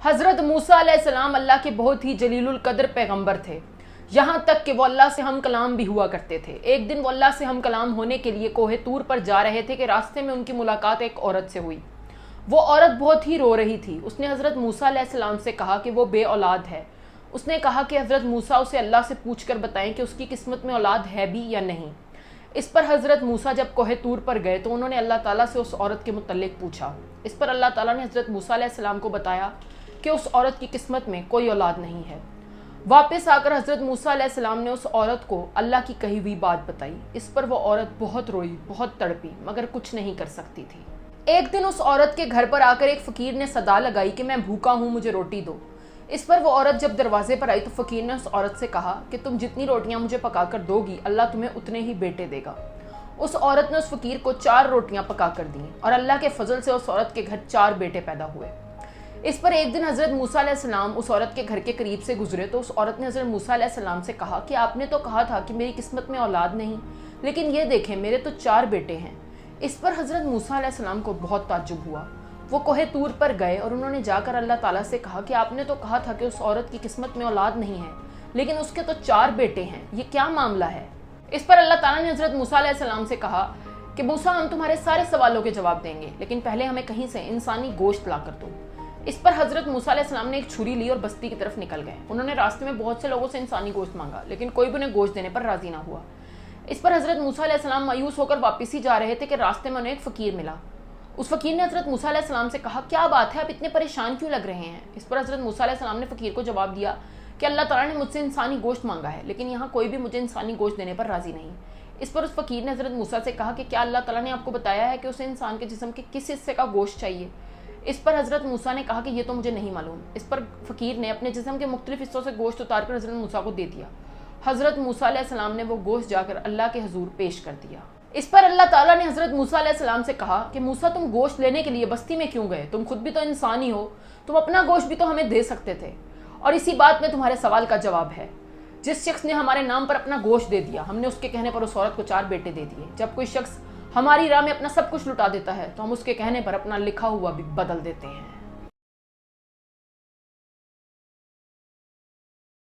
حضرت موسیٰ علیہ السلام اللہ کے بہت ہی جلیل القدر پیغمبر تھے، یہاں تک کہ وہ اللہ سے ہم کلام بھی ہوا کرتے تھے۔ ایک دن وہ اللہ سے ہم کلام ہونے کے لیے کوہ طور پر جا رہے تھے کہ راستے میں ان کی ملاقات ایک عورت سے ہوئی۔ وہ عورت بہت ہی رو رہی تھی۔ اس نے حضرت موسیٰ علیہ السلام سے کہا کہ وہ بے اولاد ہے۔ اس نے کہا کہ حضرت موسیٰ اسے اللہ سے پوچھ کر بتائیں کہ اس کی قسمت میں اولاد ہے بھی یا نہیں۔ اس پر حضرت موسیٰ جب کوہ طور پر گئے تو انہوں نے اللہ تعالیٰ سے اس عورت کے متعلق پوچھا۔ اس پر اللہ تعالیٰ نے حضرت موسیٰ علیہ السلام کو بتایا کہ اس عورت کی قسمت میں کوئی اولاد نہیں ہے۔ واپس آ کر حضرت موسیٰ علیہ السلام نے اس عورت کو اللہ کی کہی ہوئی بات بتائی۔ اس پر وہ عورت بہت روئی، بہت تڑپی، مگر کچھ نہیں کر سکتی تھی۔ ایک دن اس عورت کے گھر پر آ کر ایک فقیر نے صدا لگائی کہ میں بھوکا ہوں، مجھے روٹی دو۔ اس پر وہ عورت جب دروازے پر آئی تو فقیر نے اس عورت سے کہا کہ تم جتنی روٹیاں مجھے پکا کر دو گی اللہ تمہیں اتنے ہی بیٹے دے گا۔ اس عورت نے اس فقیر کو 4 روٹیاں پکا کر دیں اور اللہ کے فضل سے اس عورت کے گھر 4 بیٹے پیدا ہوئے۔ اس پر ایک دن حضرت موسیٰ علیہ السلام اس عورت کے گھر کے قریب سے گزرے تو اس عورت نے حضرت موسیٰ علیہ السلام سے کہا کہ آپ نے تو کہا تھا کہ میری قسمت میں اولاد نہیں، لیکن یہ دیکھیں میرے تو 4 بیٹے ہیں۔ اس پر حضرت موسیٰ علیہ السلام کو بہت تعجب ہوا۔ وہ کوہ طور پر گئے اور انہوں نے جا کر اللہ تعالیٰ سے کہا کہ آپ نے تو کہا تھا کہ اس عورت کی قسمت میں اولاد نہیں ہے، لیکن اس کے تو 4 بیٹے ہیں، یہ کیا معاملہ ہے؟ اس پر اللہ تعالیٰ نے حضرت موسیٰ علیہ السلام سے کہا کہ موسیٰ ہم تمہارے سارے سوالوں کے جواب دیں گے، لیکن پہلے ہمیں کہیں سے انسانی گوشت لا کر دو۔ اس پر حضرت موسیٰ علیہ السلام نے ایک چھری لی اور بستی کی طرف نکل گئے۔ انہوں نے راستے میں بہت سے لوگوں سے انسانی گوشت مانگا، لیکن کوئی بھی انہیں گوشت دینے پر راضی نہ ہوا۔ اس پر حضرت موسیٰ علیہ السلام مایوس ہو کر واپس ہی جا رہے تھے کہ راستے میں انہیں ایک فقیر ملا۔ اس فقیر نے حضرت موسیٰ علیہ السلام سے کہا کیا بات ہے، آپ اتنے پریشان کیوں لگ رہے ہیں؟ اس پر حضرت موسیٰ علیہ السلام نے فقیر کو جواب دیا کہ اللہ تعالیٰ نے مجھ سے انسانی گوشت مانگا ہے، لیکن یہاں کوئی بھی مجھے انسانی گوشت دینے پر راضی نہیں۔ اس پر اس فقیر نے حضرت موسیٰ سے کہا کہ کیا اللہ تعالیٰ نے آپ کو بتایا ہے کہ اسے انسان کے جسم کے کس حصے کا گوشت چاہیے؟ اس پر حضرت موسیٰ نے کہا کہ یہ تو مجھے نہیں معلوم۔ اس پر فقیر نے اپنے جسم کے مختلف حصوں سے گوشت اتار کر حضرت موسیٰ کو دے دیا۔ حضرت موسیٰ علیہ السلام نے وہ گوشت جا کر اللہ کے حضور پیش کر دیا۔ اس پر اللہ تعالیٰ نے حضرت موسیٰ علیہ السلام سے کہا کہ موسیٰ تم گوشت لینے کے لیے بستی میں کیوں گئے؟ تم خود بھی تو انسان ہی ہو، تم اپنا گوشت بھی تو ہمیں دے سکتے تھے۔ اور اسی بات میں تمہارے سوال کا جواب ہے، جس شخص نے ہمارے نام پر اپنا گوشت دے دیا، ہم نے اس کے کہنے پر اس عورت کو 4 بیٹے دے دیے۔ جب کوئی شخص ہماری راہ میں اپنا سب کچھ لٹا دیتا ہے تو ہم اس کے کہنے پر اپنا لکھا ہوا بھی بدل دیتے ہیں۔